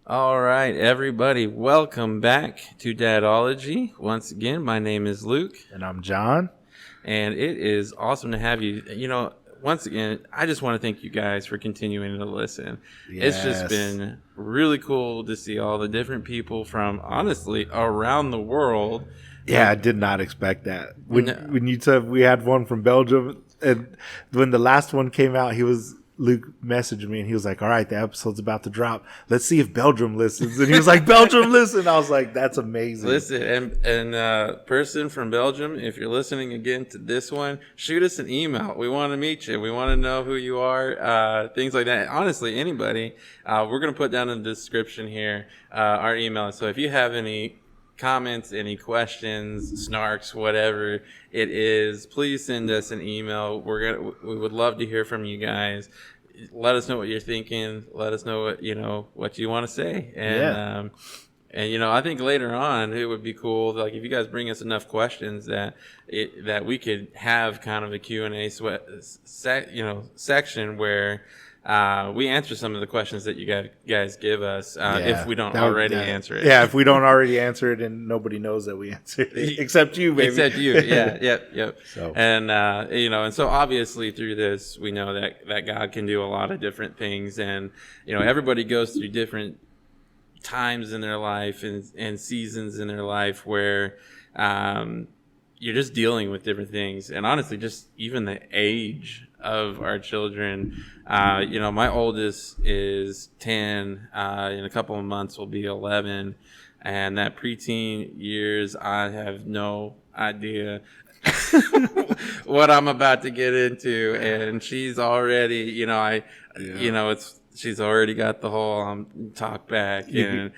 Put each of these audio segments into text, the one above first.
All right, everybody, welcome back to Dadology. Once again, my name is Luke. And I'm John. And it is awesome to have you. Once again, I just want to thank you guys for continuing to listen. Yes. It's just been really cool to see all the different people from, honestly, around the world. Yeah, I did not expect that. When you said we had one from Belgium, and when the last one came out, Luke messaged me and he was like, all right, the episode's about to drop. Let's see if Belgium listens. And he was like, Belgium, listen. I was like, that's amazing. Listen, and person from Belgium, if you're listening again to this one, shoot us an email. We want to meet you. We want to know who you are, things like that. Honestly, anybody. We're going to put down in the description here our email. So if you have any comments, any questions, snarks, whatever it is, please send us an email. We would love to hear from you guys. Let us know what you're thinking. Let us know what you want to say. And I think later on it would be cool, like, if you guys bring us enough questions that we could have kind of a Q&A section where we answer some of the questions that you guys give us if we don't already answer it. Yeah, if we don't already answer it, and nobody knows that we answered it except you, baby. Except you, yeah, yep. So. And so obviously through this, we know that God can do a lot of different things, and everybody goes through different times in their life and seasons in their life where you're just dealing with different things, and honestly, just even the age of our children. My oldest is 10. In a couple of months will be 11, and that preteen years, I have no idea what I'm about to get into, and she's already, she's already got the whole talk back, and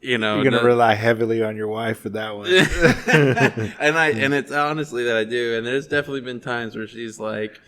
you're gonna rely heavily on your wife for that one. and it's honestly that I do, and there's definitely been times where she's like,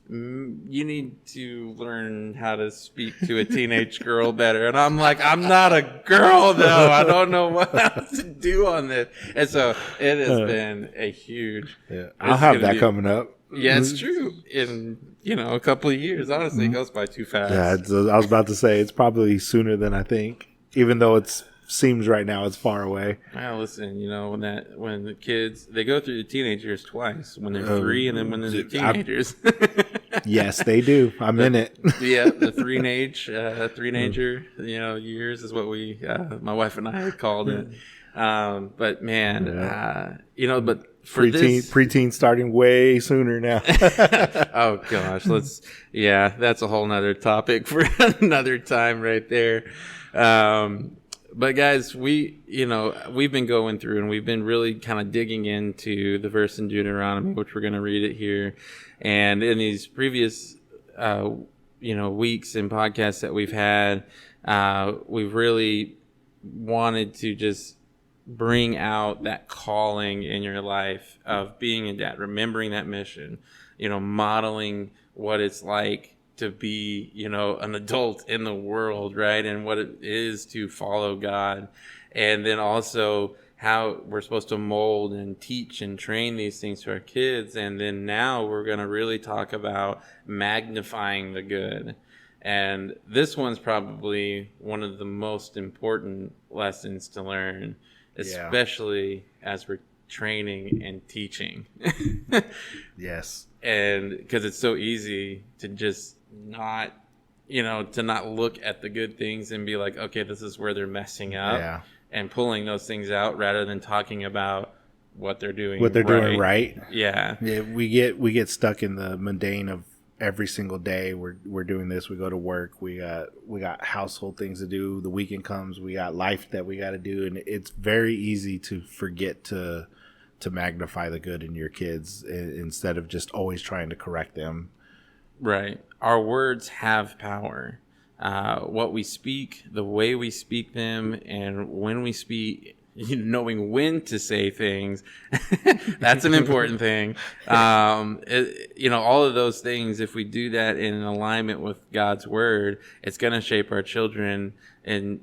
you need to learn how to speak to a teenage girl better. And I'm like, I'm not a girl, though. I don't know what else to do on this. And so it has been a huge... Yeah, I'll have that coming up. Yeah, it's true. In, a couple of years, honestly, it goes by too fast. Yeah, I was about to say, it's probably sooner than I think, even though seems right now it's far away. Well, listen, when the kids, they go through the teenage years twice, when they're 3 and then when they're teenagers. Yes, they do. I'm in it. Yeah, the three-nager, years is what my wife and I had called it. But man, but for preteen starting way sooner now. Oh gosh, that's a whole nother topic for another time right there. But guys, we've been going through, and we've been really kind of digging into the verse in Deuteronomy, which we're going to read it here. And in these previous, weeks and podcasts that we've had, we've really wanted to just bring out that calling in your life of being a dad, remembering that mission, modeling what it's like to be, an adult in the world, right? And what it is to follow God. And then also how we're supposed to mold and teach and train these things to our kids. And then now we're going to really talk about magnifying the good. And this one's probably one of the most important lessons to learn, especially as we're training and teaching. Yes. And because it's so easy to just not look at the good things and be like, okay, this is where they're messing up, and pulling those things out rather than talking about what they're doing doing right. Yeah, we get stuck in the mundane of every single day. We're doing this. We go to work. We got household things to do. The weekend comes. We got life that we got to do, and it's very easy to forget to magnify the good in your kids instead of just always trying to correct them. Right. Our words have power. What we speak, the way we speak them, and when we speak, knowing when to say things, that's an important thing. All of those things, if we do that in alignment with God's word, it's going to shape our children and,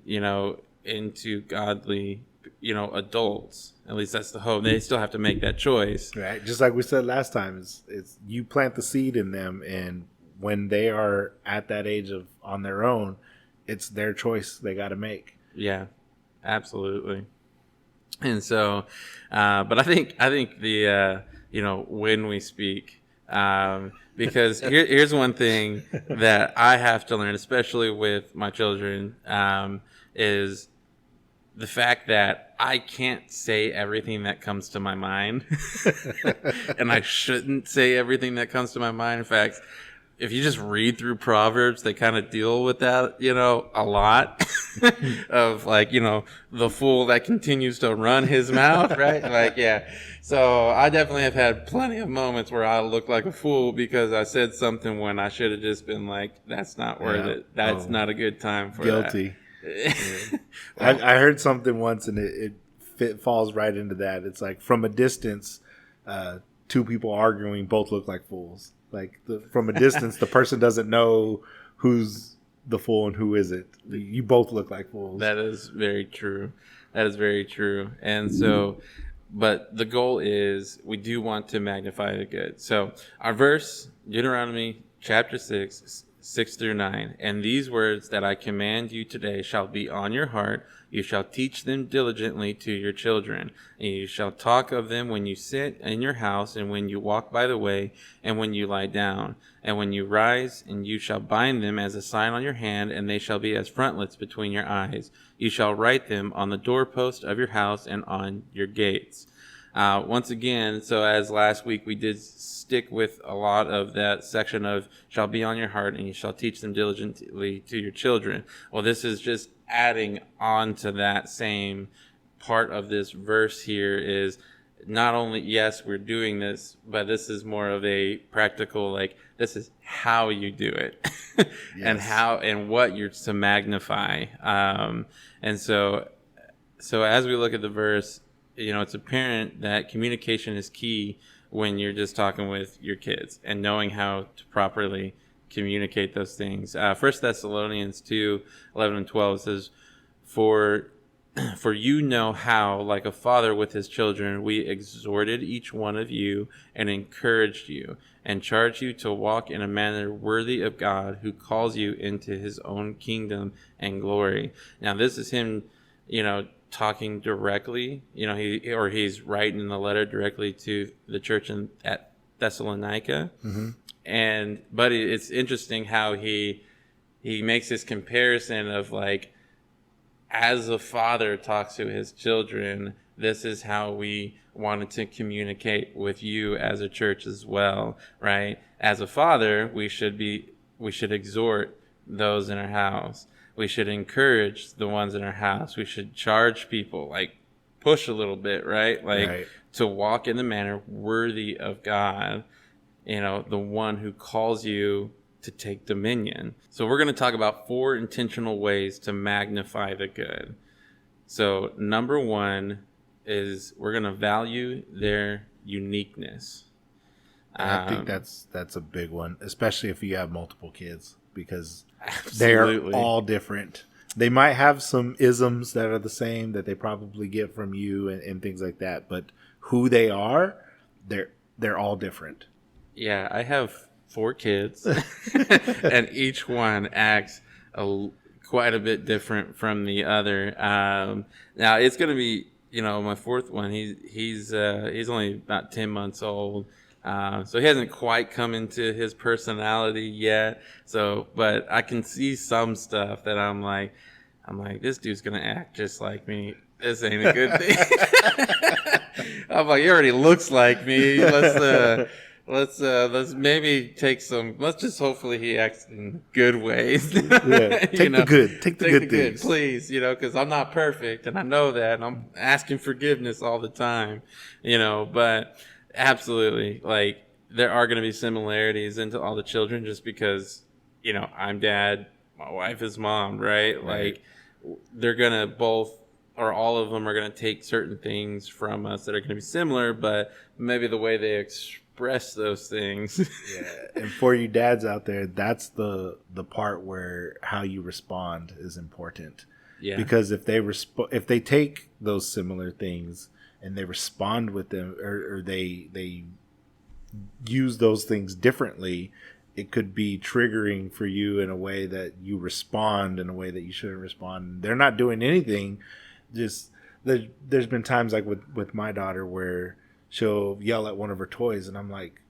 into godly, adults. At least that's the hope. They still have to make that choice. Right. Just like we said last time, it's you plant the seed in them, and when they are at that age of on their own, it's their choice they got to make. Yeah, absolutely. And so, but I think the when we speak, because here's one thing that I have to learn, especially with my children, is the fact that I can't say everything that comes to my mind, and I shouldn't say everything that comes to my mind. In fact, if you just read through Proverbs, they kind of deal with that, a lot of the fool that continues to run his mouth, right? Yeah. So I definitely have had plenty of moments where I look like a fool because I said something when I should have just been like, that's not worth it. That's not a good time for guilty. that. Well, I heard something once and it falls right into that. It's like from a distance, two people arguing both look like fools. Like from a distance, the person doesn't know who's the fool and who isn't. You both look like fools. That is very true. And so, but the goal is we do want to magnify the good. So our verse, Deuteronomy chapter 6:6-9. And these words that I command you today shall be on your heart. You shall teach them diligently to your children. And you shall talk of them when you sit in your house, and when you walk by the way, and when you lie down, and when you rise. And you shall bind them as a sign on your hand, and they shall be as frontlets between your eyes. You shall write them on the doorpost of your house and on your gates. Once again, so as last week we did stick with a lot of that section of shall be on your heart, and you shall teach them diligently to your children. Well, this is just adding on to that same part of this verse here is not only, yes, we're doing this, but this is more of a practical, this is how you do it. Yes. and what you're to magnify. And so as we look at the verse, it's apparent that communication is key when you're just talking with your kids and knowing how to properly communicate those things. 1 Thessalonians 2:11-12 says, For you know how, like a father with his children, we exhorted each one of you and encouraged you and charged you to walk in a manner worthy of God, who calls you into his own kingdom and glory. Now, this is him, talking directly, he's writing the letter directly to the church at Thessalonica. Mm-hmm. But it's interesting how he makes this comparison of as a father talks to his children, this is how we wanted to communicate with you as a church as well, right? As a father, we should exhort those in our house. We should encourage the ones in our house. We should charge people, push a little bit, right? Right. To walk in the manner worthy of God, the one who calls you to take dominion. So we're going to talk about 4 intentional ways to magnify the good. So number 1 is we're going to value their uniqueness. I think that's a big one, especially if you have multiple kids, because absolutely. They're all different. They might have some isms that are the same that they probably get from you and things like that, but who they are, they're all different. Yeah, I have 4 kids, and each one acts quite a bit different from the other. Now it's going to be, my 4th one. He's only about 10 months old. So he hasn't quite come into his personality yet. But I can see some stuff that I'm like, this dude's gonna act just like me. This ain't a good thing. I'm like, he already looks like me. Let's maybe take some. Let's just hopefully he acts in good ways. Yeah, take the good. Take the good things, please. Because I'm not perfect, and I know that, and I'm asking forgiveness all the time. But. Absolutely. There are going to be similarities into all the children just because, I'm dad, my wife is mom, right? They're going to both, or all of them are going to take certain things from us that are going to be similar, but maybe the way they express those things. Yeah. And for you dads out there, that's the part where how you respond is important. Yeah. Because if they take those similar things and they respond with them, or they use those things differently, it could be triggering for you in a way that you respond in a way that you shouldn't respond. They're not doing anything. Just there's been times like with my daughter where she'll yell at one of her toys, and I'm like,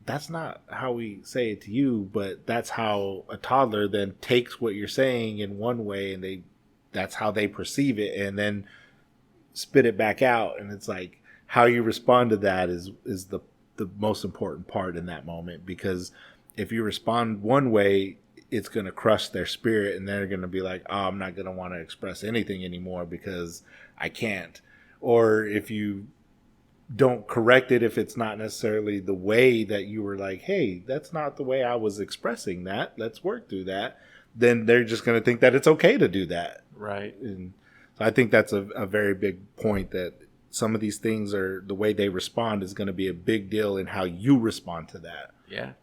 that's not how we say it to you, but that's how a toddler then takes what you're saying in one way, and that's how they perceive it, and then spit it back out. And it's like how you respond to that is the most important part in that moment, because if you respond one way, it's going to crush their spirit, and they're going to be like, oh, I'm not going to want to express anything anymore because I can't. Or if you don't correct it, if it's not necessarily the way that you were like, hey, that's not the way I was expressing that, let's work through that, then they're just going to think that it's okay to do that. Right. And so I think that's a very big point, that some of these things are the way they respond is going to be a big deal in how you respond to that. Yeah.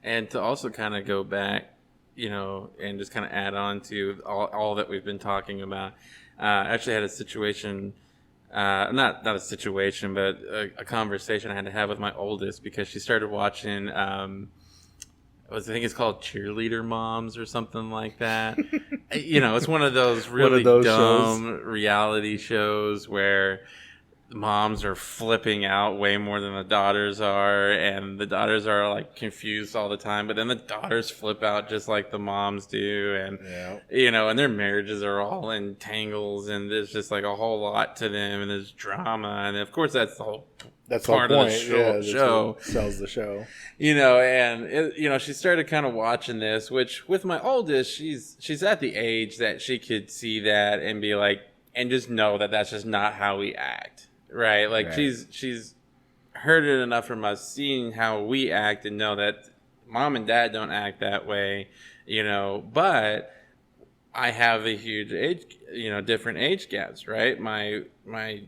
And to also kind of go back, and just kind of add on to all that we've been talking about. I actually had a situation, not a situation, but a conversation I had to have with my oldest, because she started watching, I think it's called Cheerleader Moms or something like that. It's one of those really dumb reality shows where moms are flipping out way more than the daughters are, and the daughters are like confused all the time, but then the daughters flip out just like the moms do, and and their marriages are all in tangles, and there's just like a whole lot to them, and there's drama, and of course that's the whole part of the show. Sells the show. And she started kind of watching this, which with my oldest, she's at the age that she could see that and be like, and just know that that's just not how we act. Right, like she's heard it enough from us, seeing how we act, and know that mom and dad don't act that way, But I have a huge age, different age gaps, right? My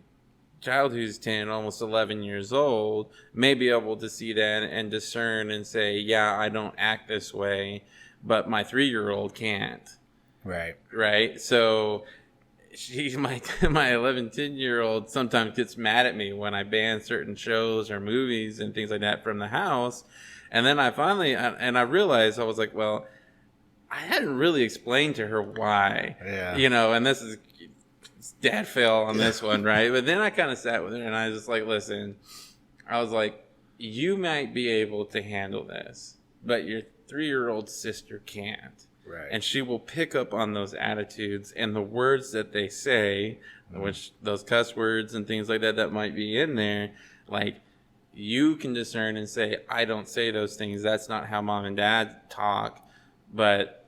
child, who's 10, almost 11 years old, may be able to see that and discern and say, yeah, I don't act this way, but my 3-year-old can't. Right. So my 11, 10-year-old sometimes gets mad at me when I ban certain shows or movies and things like that from the house. And then I finally, and I realized, I was like, well, I hadn't really explained to her why, and this is, dad fail on this one, right? But then I kind of sat with her, and I was just like, listen, I was like, you might be able to handle this, but your 3-year-old sister can't. Right. And she will pick up on those attitudes and the words that they say, which those cuss words and things like that might be in there. Like, you can discern and say, I don't say those things. That's not how mom and dad talk. But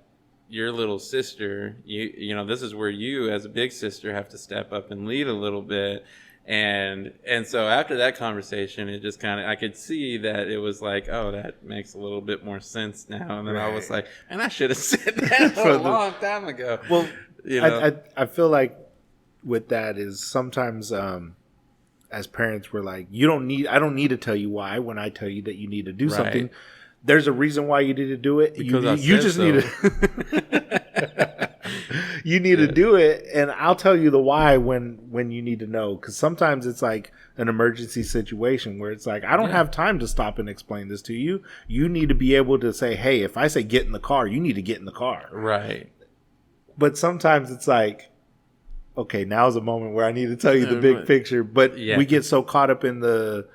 your little sister, this is where you as a big sister have to step up and lead a little bit. And so after that conversation, it just kind of, I could see that it was like, oh, that makes a little bit more sense now. And then I was like, man, I should have said that a long time ago. Well, I feel like with that is sometimes as parents, we're like, I don't need to tell you why when I tell you that you need to do something. There's a reason why you need to do it. Because you just need to. You need to do it, and I'll tell you the why when you need to know. Because sometimes it's like an emergency situation where it's like, I don't have time to stop and explain this to you. You need to be able to say, hey, if I say get in the car, you need to get in the car. Right. But sometimes it's like, okay, now's a moment where I need to tell you the big picture. But we get so caught up in the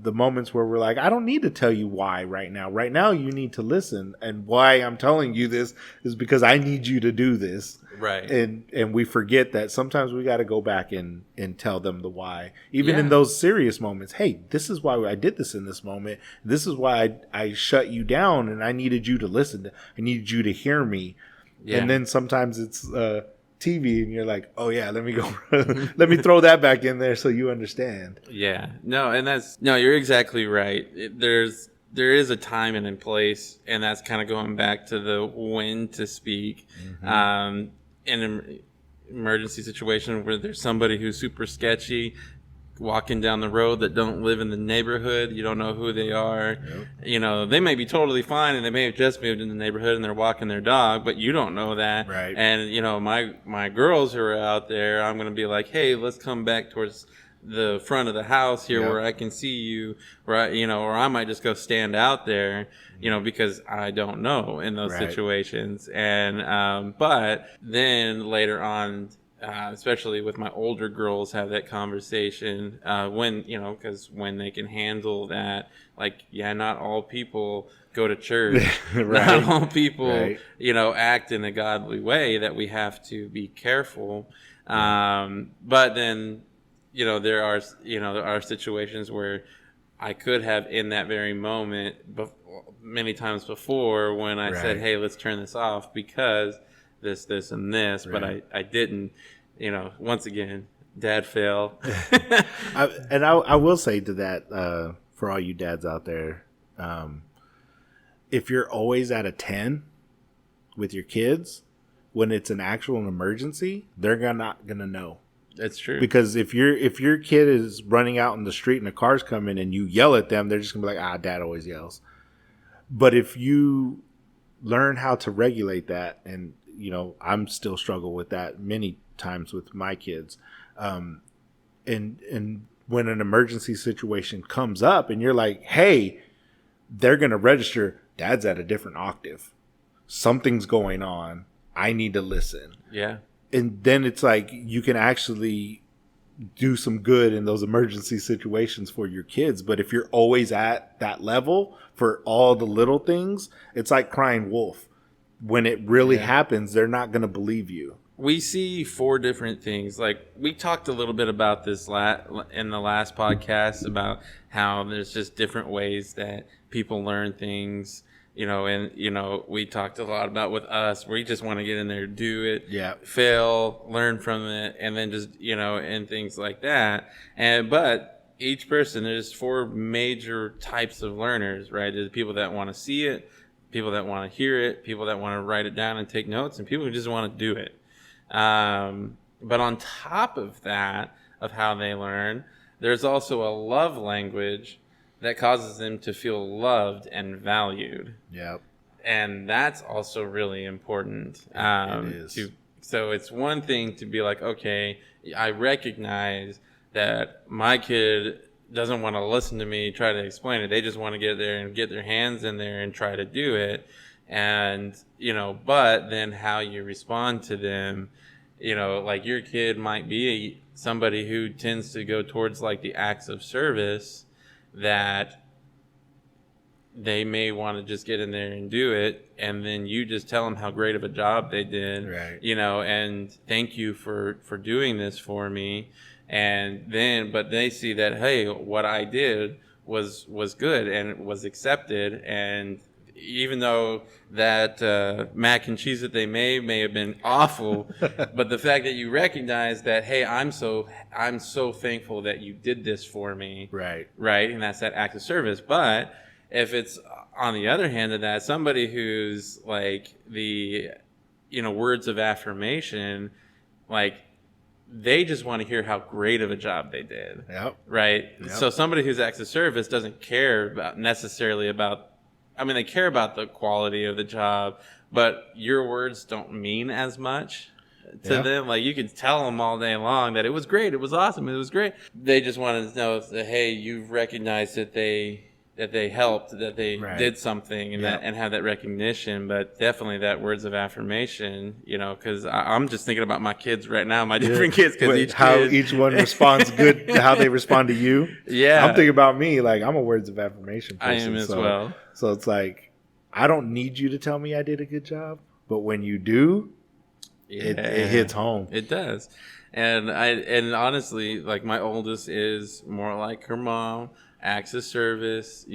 moments where we're like, I don't need to tell you why right now. Right now, you need to listen. And why I'm telling you this is because I need you to do this. Right. And we forget that sometimes we got to go back and tell them the why. Even in those serious moments. Hey, this is why I did this in this moment. This is why I shut you down, and I needed you to listen. I needed you to hear me. Yeah. And then sometimes it's TV, and you're like, oh yeah, let me go, let me throw that back in there so you understand. Yeah, no, and you're exactly right. There is a time and a place, and that's kind of going back to the when to speak. In an emergency situation where there's somebody who's super sketchy walking down the road that don't live in the neighborhood, you don't know who they are. Yep. They may be totally fine, and they may have just moved in the neighborhood and they're walking their dog, but you don't know that. Right. And my girls who are out there, I'm going to be like, hey, let's come back towards the front of the house here where I can see you, right? Or I might just go stand out there, because I don't know in those situations. And, but then later on, especially with my older girls, have that conversation, when, because when they can handle that, like, not all people go to church, not all people, act in a godly way, that we have to be careful. But then, there are situations where I could have in that very moment, many times before, when I said, hey, let's turn this off because this, and this, but I didn't, once again, dad fail. I will say to that, for all you dads out there, if you're always at a 10 with your kids, when it's an actual emergency, they're not gonna know. That's true. Because if your kid is running out in the street and a car's coming and you yell at them, they're just gonna be like, dad always yells. But if you learn how to regulate that, and I'm still struggle with that many times with my kids, and when an emergency situation comes up and you're like, hey, they're gonna register, dad's at a different octave, something's going on, I need to listen. Yeah. And then it's like you can actually do some good in those emergency situations for your kids. But if you're always at that level for all the little things, it's like crying wolf. When it really happens, they're not going to believe you. We see 4 different things. Like, we talked a little bit about this in the last podcast, about how there's just different ways that people learn things. And we talked a lot about with us, we just want to get in there, do it, fail, learn from it, and then just, and things like that. But each person, there's 4 major types of learners, right? There's people that want to see it, people that want to hear it, people that want to write it down and take notes, and people who just want to do it. But on top of that, of how they learn, there's also a love language that causes them to feel loved and valued. Yep. And that's also really important. It is. So it's one thing to be like, okay, I recognize that my kid doesn't want to listen to me try to explain it. They just want to get there and get their hands in there and try to do it. And, but then how you respond to them, like your kid might be somebody who tends to go towards like the acts of service, that they may want to just get in there and do it, and then you just tell them how great of a job they did, and thank you for doing this for me. And then, but they see that, hey, what I did was good and it was accepted, and even though that mac and cheese that they may have been awful, but the fact that you recognize that, hey, I'm so thankful that you did this for me, right, and that's that act of service. But if it's on the other hand of that, somebody who's like the words of affirmation, like they just want to hear how great of a job they did, right? So somebody who's acts of service doesn't care necessarily about, they care about the quality of the job, but your words don't mean as much to them. Like, you could tell them all day long that it was great, it was awesome, it was great. They just want to know that, hey, you've recognized that they helped, that they did something, and that, and have that recognition. But definitely that words of affirmation, because I'm just thinking about my kids right now, my different kids, because each one responds good to how they respond to you. I'm thinking about me, like I'm a words of affirmation person. I am as well. So it's like, I don't need you to tell me I did a good job, but when you do, it hits home. It does. And honestly, like my oldest is more like her mom, acts of service,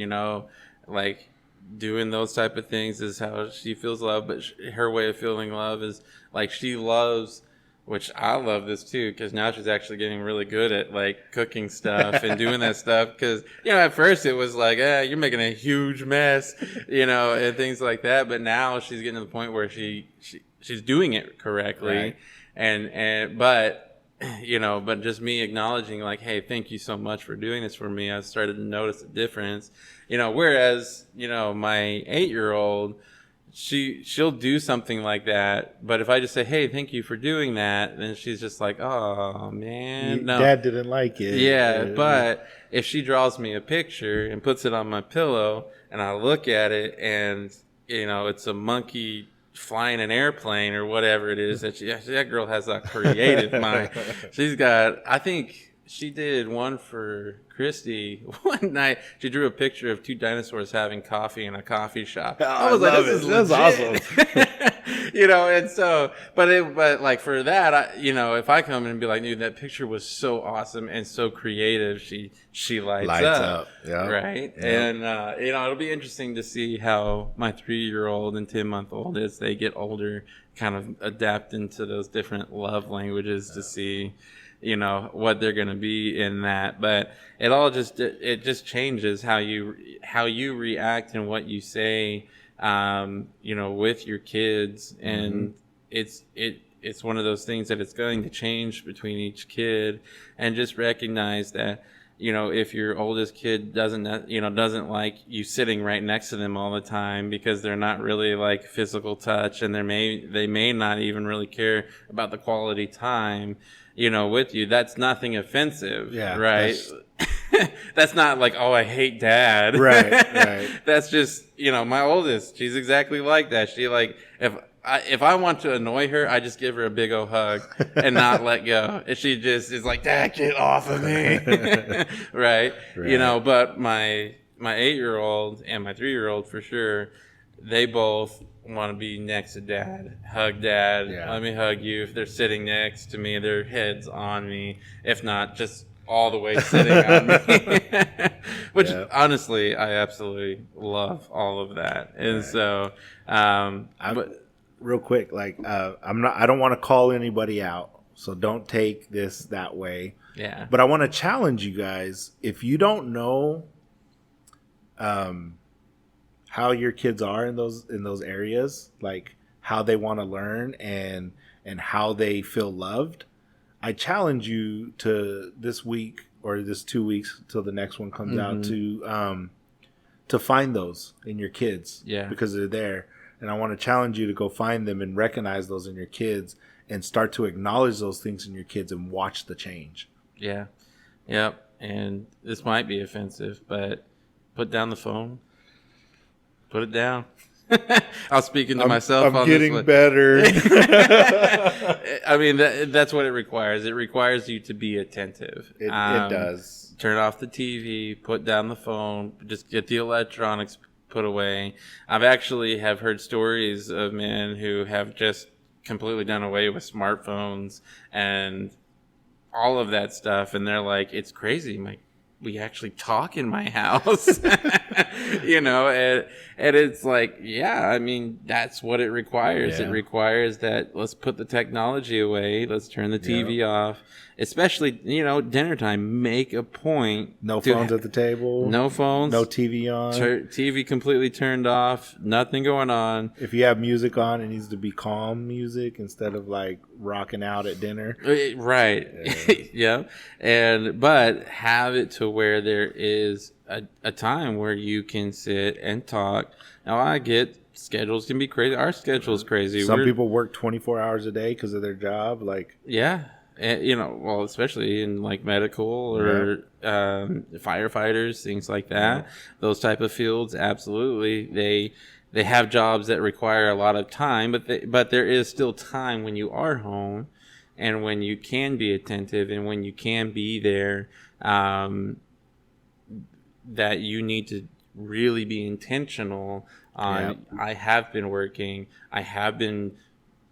like doing those type of things is how she feels love. But her way of feeling love is like she loves, which I love this too, because now she's actually getting really good at like cooking stuff and doing that stuff. Because at first it was like, you're making a huge mess, and things like that. But now she's getting to the point where she's doing it correctly, but just me acknowledging like, hey, thank you so much for doing this for me. I started to notice a difference, whereas, my 8-year-old, she'll do something like that, but if I just say, "Hey, thank you for doing that," then she's just like, "Oh man, no, Dad didn't like it." yeah." But if she draws me a picture and puts it on my pillow, and I look at it, and it's a monkey flying an airplane or whatever it is, that girl has a creative mind. She's got, I think. She did one for Christy one night. She drew a picture of two dinosaurs having coffee in a coffee shop. Oh, I was like, "This is legit. awesome." And so, but like for that, if I come in and be like, "Dude, that picture was so awesome and so creative," she lights up. Yeah. Right. Yeah. And it'll be interesting to see how my 3-year-old and 10-month-old, as they get older, kind of adapt into those different love languages to see what they're going to be in that. But it just changes how you react and what you say, with your kids. And it's one of those things that it's going to change between each kid. And just recognize that, if your oldest kid doesn't like you sitting right next to them all the time, because they're not really like physical touch, and they may not even really care about the quality time, with you, that's nothing offensive. Yeah. Right. That's not like, "Oh, I hate Dad." Right. That's just, my oldest, she's exactly like that. She like, if I want to annoy her, I just give her a big old hug and not let go. And she just is like, "Dad, get off of me." Right. But my 8-year-old and my 3-year-old, for sure, they both want to be next to Dad. Hug Dad. Yeah. Let me hug you. If they're sitting next to me, their head's on me. If not, just all the way sitting on me. Which, honestly, I absolutely love all of that. And so, but real quick, like, I don't want to call anybody out, so don't take this that way. Yeah. But I want to challenge you guys. If you don't know how your kids are in those areas, like how they want to learn and how they feel loved, I challenge you to this week or this 2 weeks till the next one comes out to find those in your kids. Yeah. Because they're there. And I want to challenge you to go find them and recognize those in your kids and start to acknowledge those things in your kids and watch the change. Yeah. Yep. And this might be offensive, but put down the phone. Put it down. I was speaking to myself. I'm getting better. I mean, that's what it requires. It requires you to be attentive. It does. Turn off the TV. Put down the phone. Just get the electronics put away. I've actually have heard stories of men who have just completely done away with smartphones and all of that stuff, and they're like, "It's crazy. We actually talk in my house." And it's like, yeah, I mean, that's what it requires. Yeah. It requires that let's put the technology away. Let's turn the TV off, especially, dinner time. Make a point. No phones at the table. No phones. No TV on. TV completely turned off. Nothing going on. If you have music on, it needs to be calm music instead of like rocking out at dinner. Right. Yeah. But have it to where there is a time where you can sit and talk. Now, I get schedules can be crazy. Our schedule is crazy. Some people work 24 hours a day because of their job. Like, yeah. And, well, especially in like medical or firefighters, things like that. Those type of fields, absolutely. They have jobs that require a lot of time, but there is still time when you are home and when you can be attentive and when you can be there, that you need to really be intentional on. I have been working. I have been,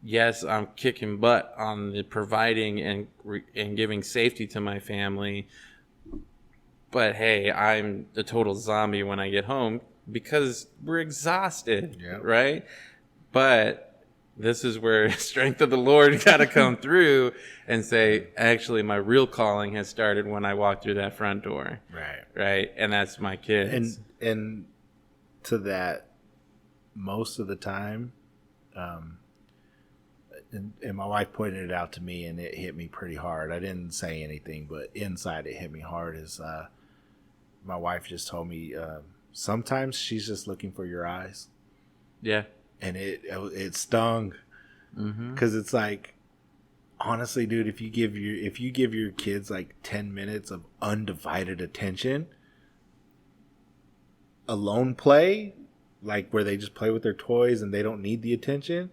yes, I'm kicking butt on the providing and giving safety to my family. But hey, I'm a total zombie when I get home because we're exhausted, right? But this is where strength of the Lord got to come through and say, actually, my real calling has started when I walk through that front door. Right. And that's my kids. And to that, most of the time, and my wife pointed it out to me, and it hit me pretty hard. I didn't say anything, but inside it hit me hard. Is my wife just told me sometimes she's just looking for your eyes. Yeah. and it stung, because it's like, honestly, dude, if you give your kids like 10 minutes of undivided attention, alone play, like where they just play with their toys and they don't need the attention,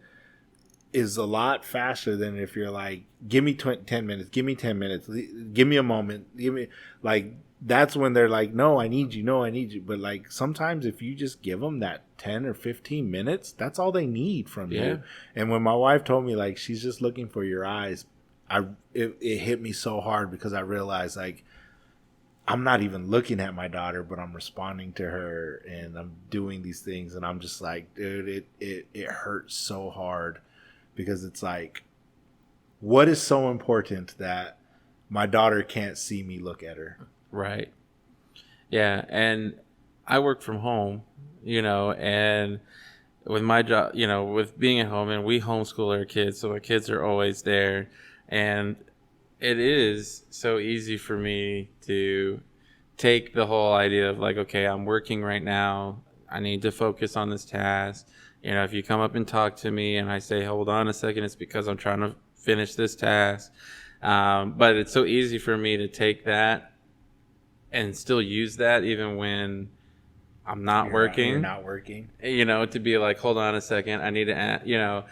is a lot faster than if you're like, give me 10 minutes, give me 10 minutes, give me a moment, give me, like, that's when they're like, no, I need you, no, I need you. But like, sometimes if you just give them that 10 or 15 minutes, that's all they need from you. And when my wife told me, like, she's just looking for your eyes, it hit me so hard, because I realized, like, I'm not even looking at my daughter, but I'm responding to her and I'm doing these things, and I'm just like, dude, it hurts so hard, because it's like, what is so important that my daughter can't see me look at her? Right. Yeah. And I work from home, and with my job, with being at home, and we homeschool our kids, so our kids are always there. And it is so easy for me to take the whole idea of like, okay, I'm working right now, I need to focus on this task. If you come up and talk to me and I say, hold on a second, it's because I'm trying to finish this task. But it's so easy for me to take that and still use that even when I'm not working. You're not working. To be like, hold on a second, I need to,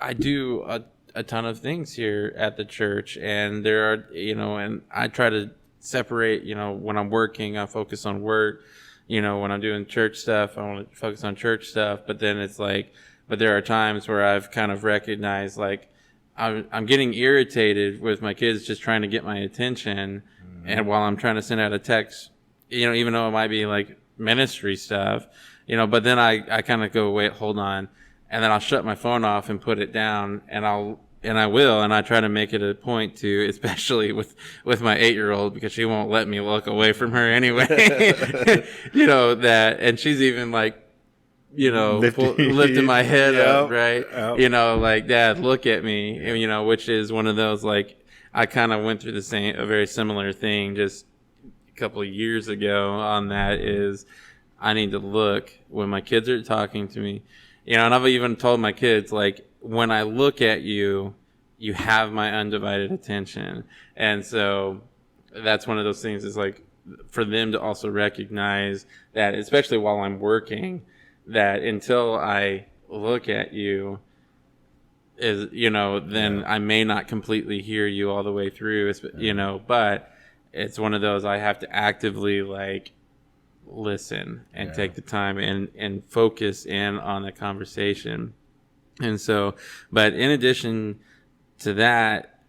I do a ton of things here at the church, and there are, and I try to separate, when I'm working, I focus on work. When I'm doing church stuff, I want to focus on church stuff. But then it's like, but there are times where I've kind of recognized, like, I'm getting irritated with my kids just trying to get my attention. And while I'm trying to send out a text, even though it might be like ministry stuff, but then I kind of go, wait, hold on. And then I'll shut my phone off and put it down, and I try to make it a point to, especially with my 8-year-old, because she won't let me look away from her anyway. That, and she's even like, lifting my head up, right? Yep. Like, Dad, look at me, which is one of those, like, I kind of went through a very similar thing just a couple of years ago on that, is I need to look when my kids are talking to me, and I've even told my kids, like, when I look at you, you have my undivided attention. And so that's one of those things, is like, for them to also recognize that, especially while I'm working, that until I look at you, then I may not completely hear you all the way through, but it's one of those, I have to actively, like, listen and take the time and focus in on the conversation. And so, but in addition to that,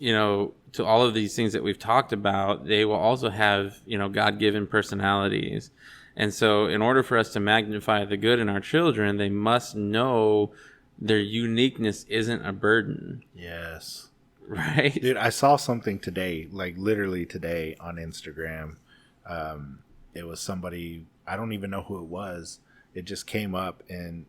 to all of these things that we've talked about, they will also have, God-given personalities. And so in order for us to magnify the good in our children, they must know their uniqueness isn't a burden. Yes. Right? Dude, I saw something today, like literally today on Instagram. It was somebody, I don't even know who it was. It just came up, and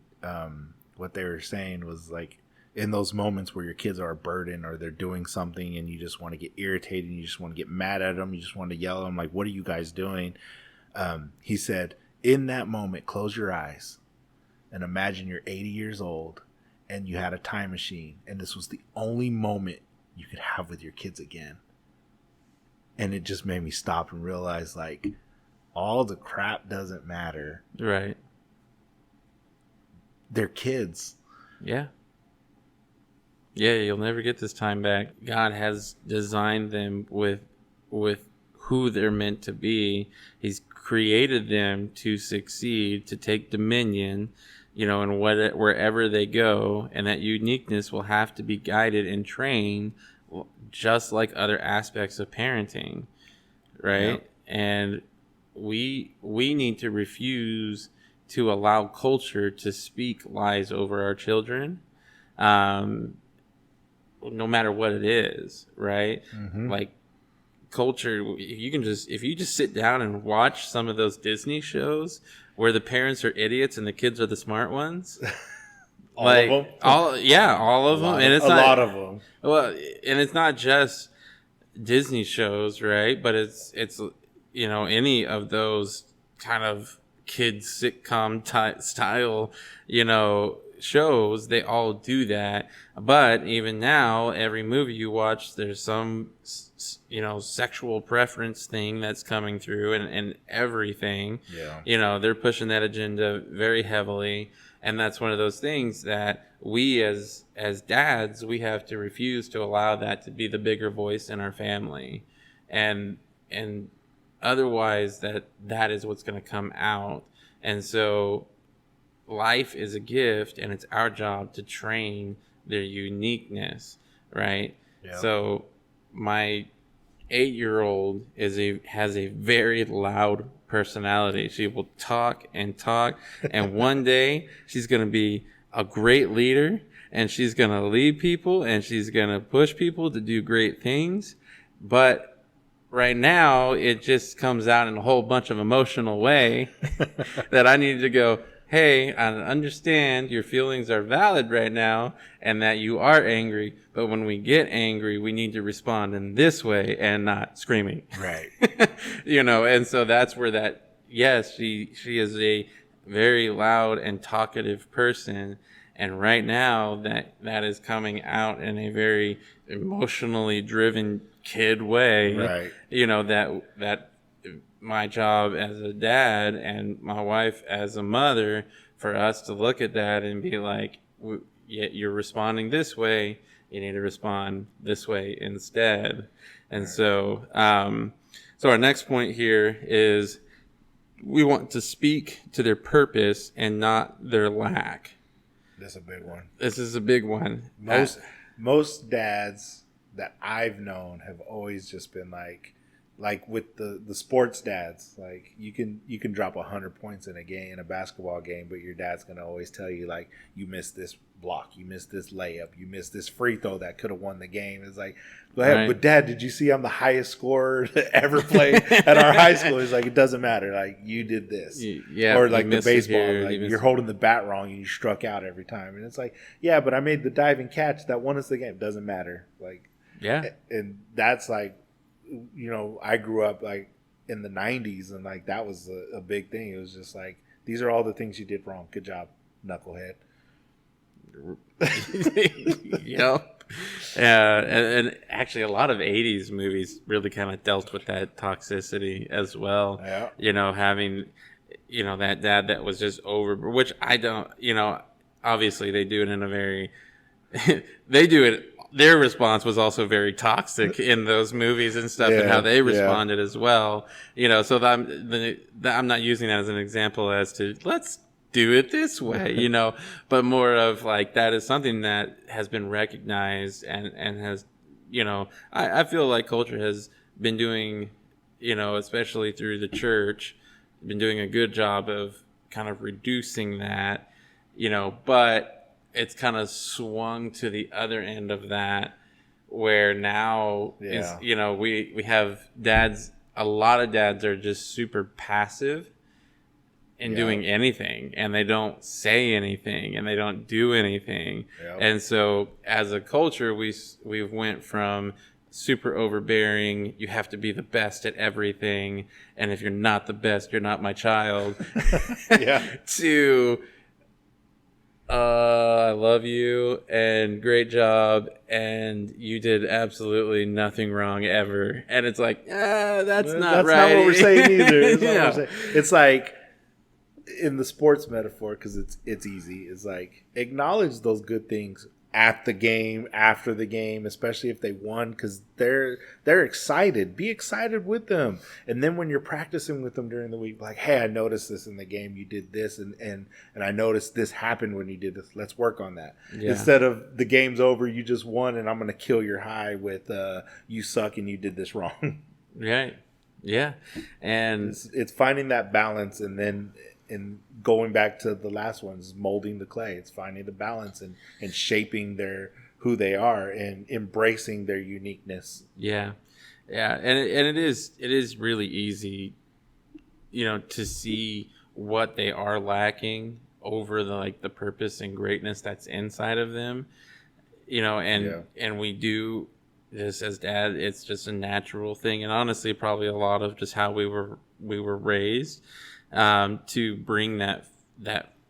what they were saying was, like, in those moments where your kids are a burden, or they're doing something and you just want to get irritated, and you just want to get mad at them, you just want to yell at them, like, what are you guys doing? He said, in that moment, close your eyes and imagine you're 80 years old and you had a time machine, and this was the only moment you could have with your kids again. And it just made me stop and realize, like, all the crap doesn't matter. Right. They're kids. Yeah. Yeah, you'll never get this time back. God has designed them with who they're meant to be. He's created them to succeed, to take dominion, and wherever they go, and that uniqueness will have to be guided and trained just like other aspects of parenting, right? Yep. And we need to refuse to allow culture to speak lies over our children, no matter what it is, right? Mm-hmm. Like, culture, if you just sit down and watch some of those Disney shows where the parents are idiots and the kids are the smart ones. All of them? All of them. And it's a lot of them. Well, and it's not just Disney shows, right? But it's any of those kind of kids sitcom style, shows. They all do that. But even now, every movie you watch, there's some, sexual preference thing that's coming through, and everything. Yeah. They're pushing that agenda very heavily. And that's one of those things that we as dads, we have to refuse to allow that to be the bigger voice in our family. And otherwise that is what's going to come out. And so life is a gift, and it's our job to train their uniqueness, right? Yeah. So my 8-year-old has a very loud personality. She will talk and talk, and one day she's going to be a great leader, and she's going to lead people, and she's going to push people to do great things. But right now, it just comes out in a whole bunch of emotional way that I need to go, hey, I understand your feelings are valid right now and that you are angry, but when we get angry, we need to respond in this way and not screaming. Right. And so that's where yes, she is a very loud and talkative person. And right now that is coming out in a very emotionally driven kid way. Right. That my job as a dad and my wife as a mother, for us to look at that and be like, you're responding this way, you need to respond this way instead. And right. So our next point here is we want to speak to their purpose and not their lack. That's a big one. This is a big one. Most dads that I've known have always just been like with the sports dads, like you can drop 100 points in a basketball game, but your dad's gonna always tell you, like, you missed this block, you missed this layup, you missed this free throw that could have won the game. It's like, go ahead, right. But Dad, did you see I'm the highest scorer to ever play at our high school? It's like, it doesn't matter, like, you did this. Yeah, or like the baseball, like you're holding the bat wrong and you struck out every time, and it's like, yeah, but I made the diving catch that won us the game. Doesn't matter. Like, yeah. And that's like, I grew up like in the 90s, and like that was a big thing. It was just like, these are all the things you did wrong. Good job, knucklehead. Yep. And actually a lot of 80s movies really kind of dealt with that toxicity as well. Yeah. Having that dad that was just over, which I don't, obviously they do it in a very they do it. Their response was also very toxic in those movies and stuff, and how they responded as well. So I'm not using that as an example as to let's do it this way, but more of like, that is something that has been recognized and has, I feel like culture has been doing, especially through the church, been doing a good job of kind of reducing that, but it's kind of swung to the other end of that, where now is, we have dads, a lot of dads are just super passive in doing anything, and they don't say anything, and they don't do anything. Yep. And so as a culture, we've went from super overbearing, you have to be the best at everything, and if you're not the best, you're not my child, to I love you and great job and you did absolutely nothing wrong ever. And it's like, that's not right. That's not what we're saying either. It's like, in the sports metaphor, because it's easy, it's like, acknowledge those good things at the game, after the game, especially if they won, because they're excited. Be excited with them. And then when you're practicing with them during the week, like, hey, I noticed this in the game, you did this, and I noticed this happened when you did this. Let's work on that. Yeah. Instead of the game's over, you just won, and I'm going to kill your high with you suck and you did this wrong. Right. Yeah. And it's finding that balance, and then going back to the last one, is molding the clay. It's finding the balance and shaping who they are and embracing their uniqueness. Yeah. And it is really easy, to see what they are lacking over the purpose and greatness that's inside of them, and we do this as dad. It's just a natural thing. And honestly, probably a lot of just how we were raised. to bring that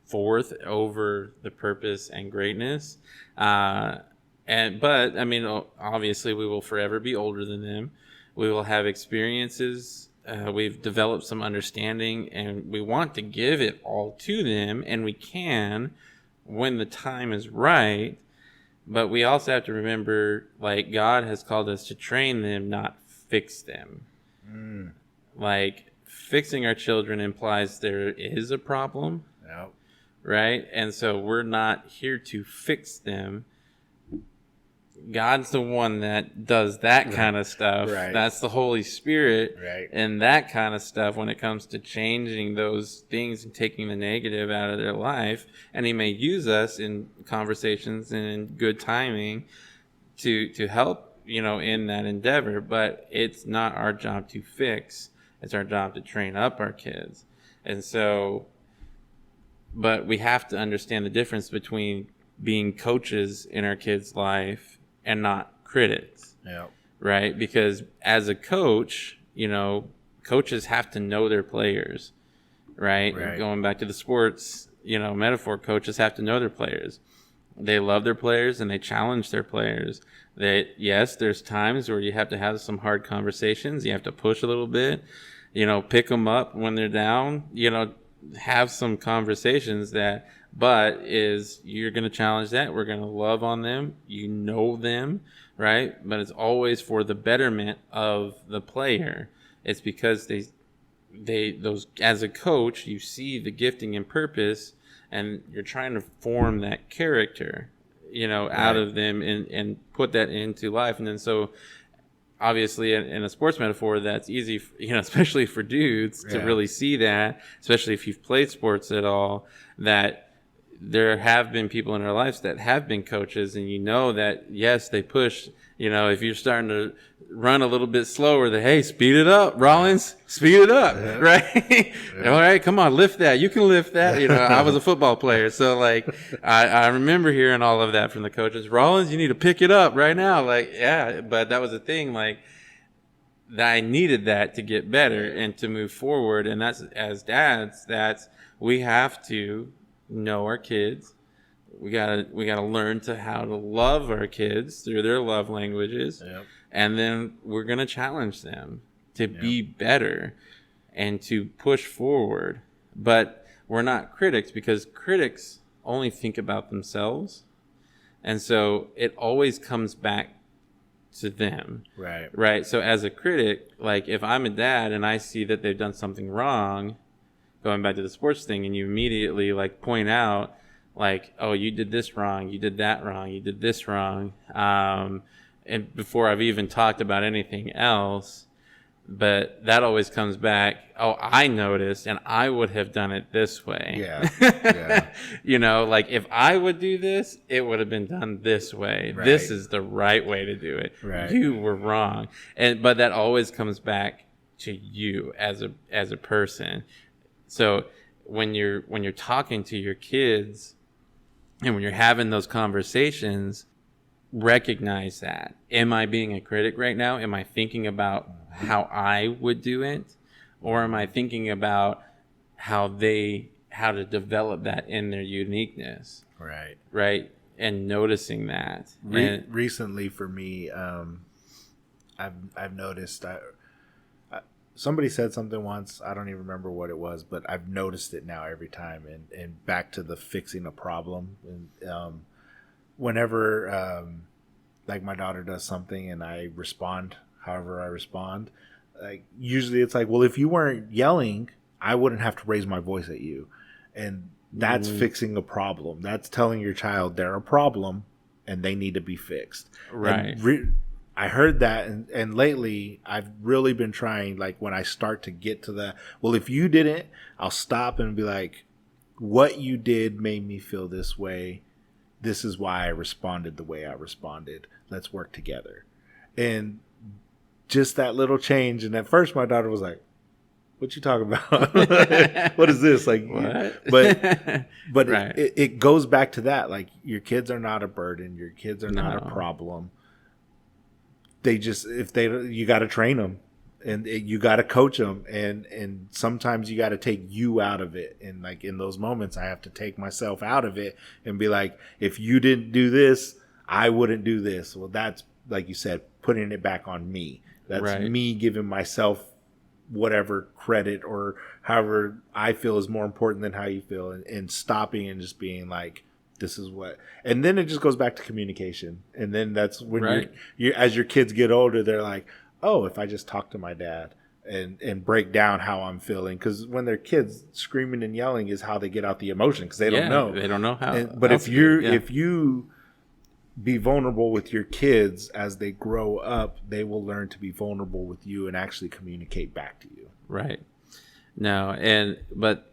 forth over the purpose and greatness. But I mean, obviously, we will forever be older than them. We will have experiences. We've developed some understanding, and we want to give it all to them, and we can when the time is right. But we also have to remember, like, God has called us to train them, not fix them. Like, fixing our children implies there is a problem. Yep. Right? And so we're not here to fix them. God's the one that does that kind of stuff. Right. That's the Holy Spirit. Right. And that kind of stuff when it comes to changing those things and taking the negative out of their life. And he may use us in conversations and in good timing to help, in that endeavor. But it's not our job to fix. It's our job to train up our kids. And so, but we have to understand the difference between being coaches in our kids' life and not critics. Yeah. Right? Because as a coach, coaches have to know their players. Right? Going back to the sports, metaphor, coaches have to know their players. They love their players and they challenge their players. Yes, there's times where you have to have some hard conversations. You have to push a little bit, pick them up when they're down, have some conversations but you're going to challenge that. We're going to love on them. Them, right? But it's always for the betterment of the player. It's because those as a coach, you see the gifting and purpose, and you're trying to form that character, out of them and put that into life. And then so obviously in a sports metaphor, that's easy, especially for dudes to really see that, especially if you've played sports at all, that there have been people in our lives that have been coaches, and that, yes, they push, if you're starting to run a little bit slower, hey, speed it up, Rollins, speed it up, right? All right, come on, lift that. You can lift that. I was a football player, so I remember hearing all of that from the coaches. Rollins, you need to pick it up right now. But that was the thing, that I needed that to get better and to move forward. And that's, as dads, we have to know our kids. We gotta learn how to love our kids through their love languages. Yep. And then we're gonna challenge them to be better and to push forward. But we're not critics, because critics only think about themselves, and so it always comes back to them. Right. So as a critic, if I'm a dad and I see that they've done something wrong, going back to the sports thing, and you immediately point out, oh, you did this wrong, you did that wrong, you did this wrong, and before I've even talked about anything else, but that always comes back, oh, I noticed, and I would have done it this way. Yeah. If I would do this, it would have been done this way. Right. This is the right way to do it. Right. You were wrong. But that always comes back to you as a person. So when you're talking to your kids and when you're having those conversations, recognize that. Am I being a critic right now? Am I thinking about how I would do it? Or am I thinking about how to develop that in their uniqueness? Right. And noticing that. Recently for me, I've noticed somebody said something once, I don't even remember what it was, but I've noticed it now every time. And back to the fixing a problem. And whenever my daughter does something and I respond however I respond, usually it's well, if you weren't yelling, I wouldn't have to raise my voice at you. And that's fixing a problem. That's telling your child they're a problem and they need to be fixed. Right. I heard that, and lately I've really been trying, when I start to get to that, well, if you didn't, I'll stop and be what you did made me feel this way. This is why I responded the way I responded. Let's work together. And just that little change. And at first my daughter was what you talking about? What is this? What? But right. it goes back to that. Your kids are not a burden. Your kids are not a problem. They just, you got to train them. and you got to coach them, and sometimes you got to take you out of it. And like in those moments, I have to take myself out of it and be like, if you didn't do this, I wouldn't do this. Well, that's, like you said, putting it back on me. That's me giving myself whatever credit or however I feel is more important than how you feel, and stopping and just being like, this is what. And then it just goes back to communication. And then that's when you as your kids get older, they're like, oh, if I just talk to my dad and break down how I'm feeling. Because when they're kids, screaming and yelling is how they get out the emotion, because they don't know. They don't know how. But if you be vulnerable with your kids as they grow up, they will learn to be vulnerable with you and actually communicate back to you. Right. No, but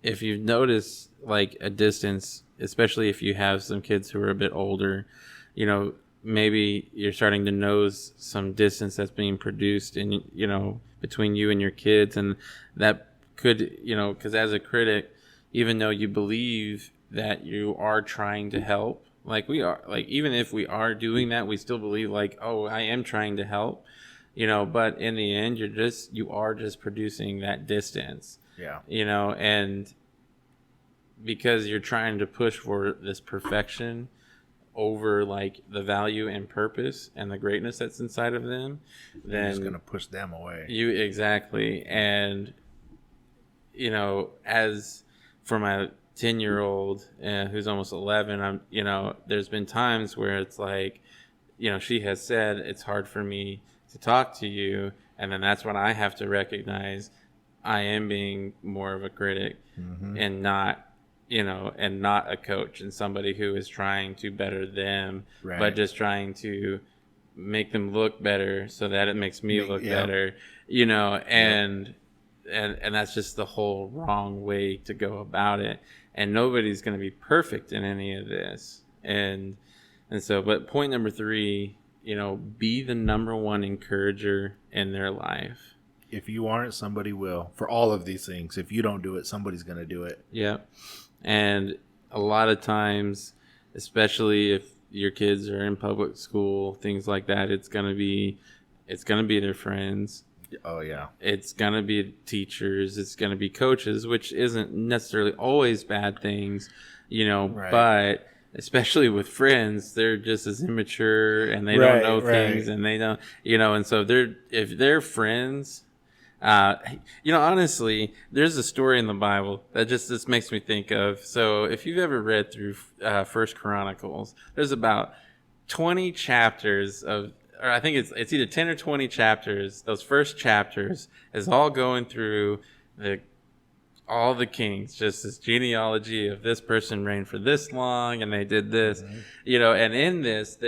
if you've noticed like a distance, especially if you have some kids who are a bit older, you know, maybe you're starting to nose some distance that's being produced in, you know, between you and your kids. And that could, you know, because as a critic, even though you believe that you are trying to help, like we are, like even if we are doing that, we still believe like, oh, I am trying to help, you know, but in the end, you are just producing that distance. Yeah. You know, and because you're trying to push for this perfection over like the value and purpose and the greatness that's inside of them, then you're just going to push them away. Exactly. And, you know, as for my 10-year-old who's almost 11, you know, there's been times where it's like, you know, she has said it's hard for me to talk to you, and then that's when I have to recognize I am being more of a critic and not, you know, and not a coach and somebody who is trying to better them, but just trying to make them look better so that it makes me look better, you know, and that's just the whole wrong way to go about it. And nobody's going to be perfect in any of this. And so, but point number 3, you know, be the number one encourager in their life. If you aren't, somebody will. For all of these things, if you don't do it, somebody's going to do it. Yeah. And a lot of times, especially if your kids are in public school, things like that, it's going to be their friends. Oh, yeah. It's going to be teachers. It's going to be coaches, which isn't necessarily always bad things, you know, but especially with friends, they're just as immature and they don't know things and they don't, you know, and so if they're friends, you know, honestly, there's a story in the Bible that this makes me think of. So if you've ever read through First Chronicles, there's about 20 chapters of, or I think it's either 10 or 20 chapters. Those first chapters is all going through all the kings, just this genealogy of this person reigned for this long and they did this, you know, and in this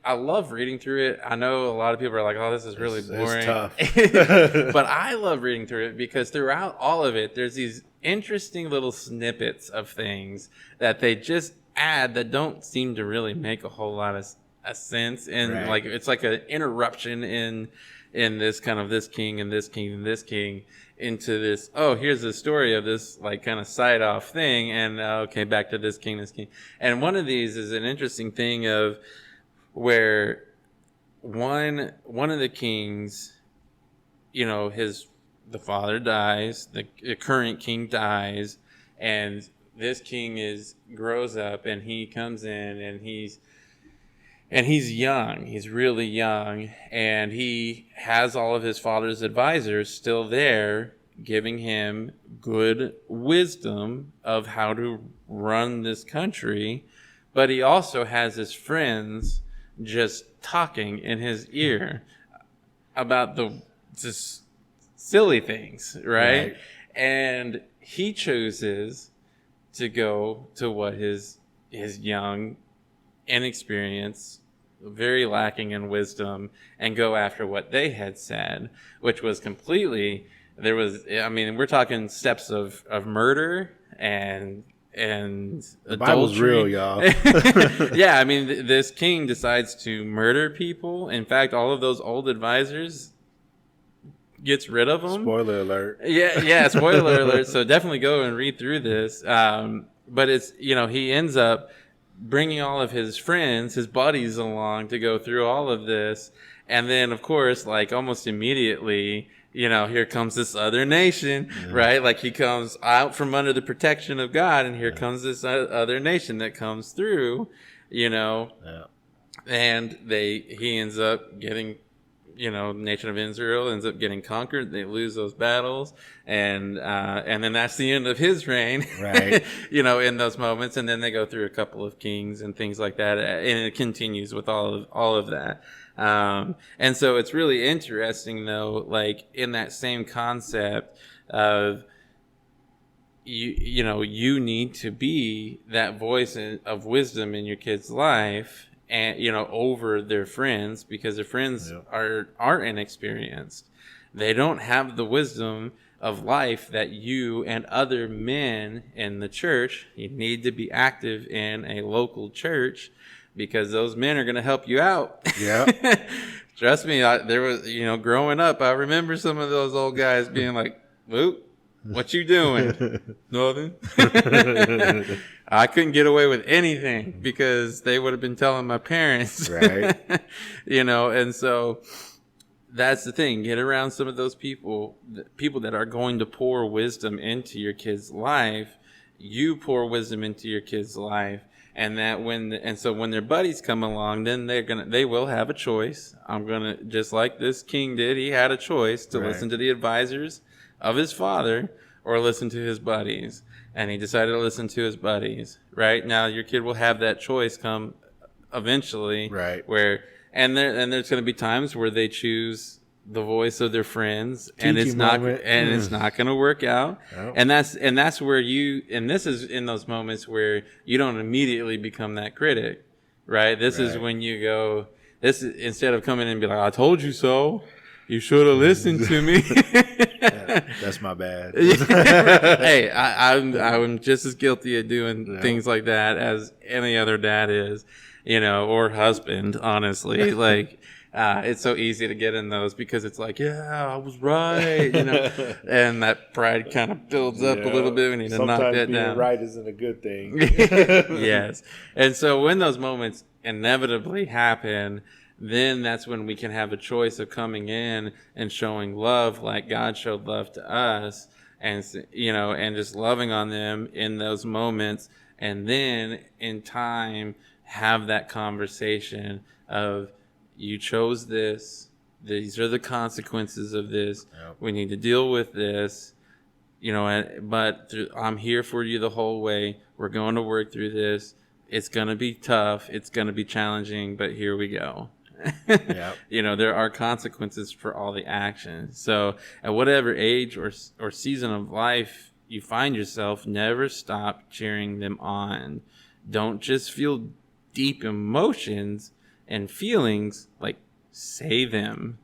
I love reading through it. I know a lot of people are like, oh, this is really boring. It's tough. But I love reading through it because throughout all of it, there's these interesting little snippets of things that they just add that don't seem to really make a whole lot of a sense. And like, it's like an interruption in this kind of this king and this king and this king into this, oh, here's the story of this like kind of side off thing. And okay, back to this king. And one of these is an interesting thing of where one of the kings, you know, the father dies, the current king dies, and this king grows up and he comes in and he's young. He's really young, and he has all of his father's advisors still there giving him good wisdom of how to run this country, but he also has his friends just talking in his ear about just silly things, right? And he chooses to go to what his young, inexperienced, very lacking in wisdom, and go after what they had said, which was completely, we're talking steps of murder and the Bible's real, y'all. Yeah, I mean, this king decides to murder people. In fact, all of those old advisors gets rid of them. Spoiler alert. Yeah, spoiler alert. So definitely go and read through this. But it's, you know, he ends up bringing all of his friends, his buddies along to go through all of this. And then, of course, like almost immediately, here comes this other nation, right? Like he comes out from under the protection of God, and here comes this other nation that comes through, and he ends up getting, nation of Israel ends up getting conquered. They lose those battles, and then that's the end of his reign, right? In those moments, and then they go through a couple of kings and things like that, and it continues with all of that. And so it's really interesting, though, like in that same concept of you need to be that voice of wisdom in your kid's life, and over their friends, because their friends are inexperienced. They don't have the wisdom of life that you and other men in the church. You need to be active in a local church, because those men are going to help you out. Yeah. Trust me, there was, growing up, I remember some of those old guys being like, "Luke, what you doing?" "Nothing." I couldn't get away with anything because they would have been telling my parents. Right. And so that's the thing. Get around some of those people that are going to pour wisdom into your kid's life. You pour wisdom into your kid's life. And so when their buddies come along, then they will have a choice. Just like this king did, he had a choice to listen to the advisors of his father or listen to his buddies. And he decided to listen to his buddies. Right now, your kid will have that choice come eventually. Right. There's going to be times where they choose the voice of their friends, and it's not going to work out. Oh. And that's where this is in those moments where you don't immediately become that critic, right? This is when you go, instead of coming in and be like, "I told you so. You should have listened to me." That's my bad. Hey, I'm just as guilty of doing things like that as any other dad is, or husband, honestly. Like, it's so easy to get in those because it's like, yeah, I was right, and that pride kind of builds up a little bit. We need to knock that down. Sometimes being right isn't a good thing. Yes. And so when those moments inevitably happen, then that's when we can have a choice of coming in and showing love like God showed love to us, and and just loving on them in those moments, and then in time have that conversation of, you chose this, these are the consequences of this. Yep. We need to deal with this, but I'm here for you the whole way. We're going to work through this. It's going to be tough. It's going to be challenging, but here we go. Yep. There are consequences for all the actions. So at whatever age or season of life you find yourself, never stop cheering them on. Don't just feel deep emotions and feelings, like, say them.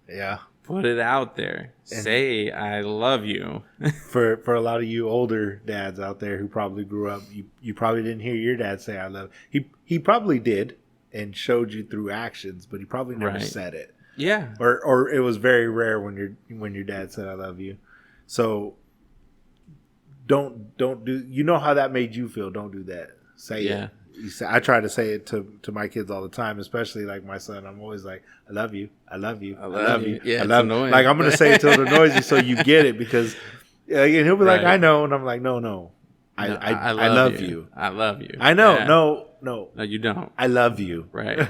Yeah. Put it out there. And say, "I love you." For a lot of you older dads out there who probably grew up, you probably didn't hear your dad say "I love you." He probably did and showed you through actions, but he probably never said it. Yeah. Or it was very rare when your dad said "I love you." So don't do, how that made you feel. Don't do that. Say it. I try to say it to my kids all the time, especially like my son. I'm always like, "I love you. I love you. I love you. Yeah, I love you." Annoying. Like, I'm going to say it till they're noisy so you get it, because and he'll be like, "I know." And I'm like, no. I love you. I love you. I know. Yeah. No, you don't. I love you. Right.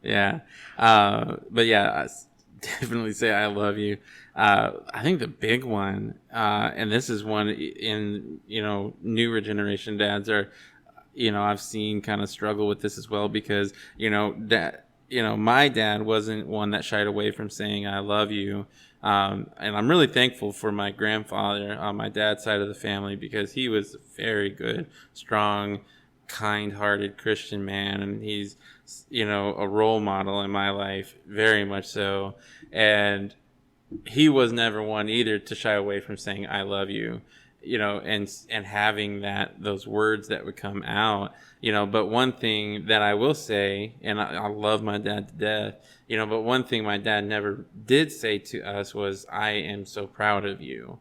Yeah. But yeah, I definitely say "I love you." I think the big one, and this is one in, newer generation dads are, I've seen kind of struggle with this as well, because, my dad wasn't one that shied away from saying "I love you." And I'm really thankful for my grandfather on my dad's side of the family, because he was a very good, strong, kind-hearted Christian man. And he's, a role model in my life, very much so. And he was never one either to shy away from saying "I love you." And having those words that would come out, but one thing that I will say, and I love my dad to death, but one thing my dad never did say to us was, "I am so proud of you."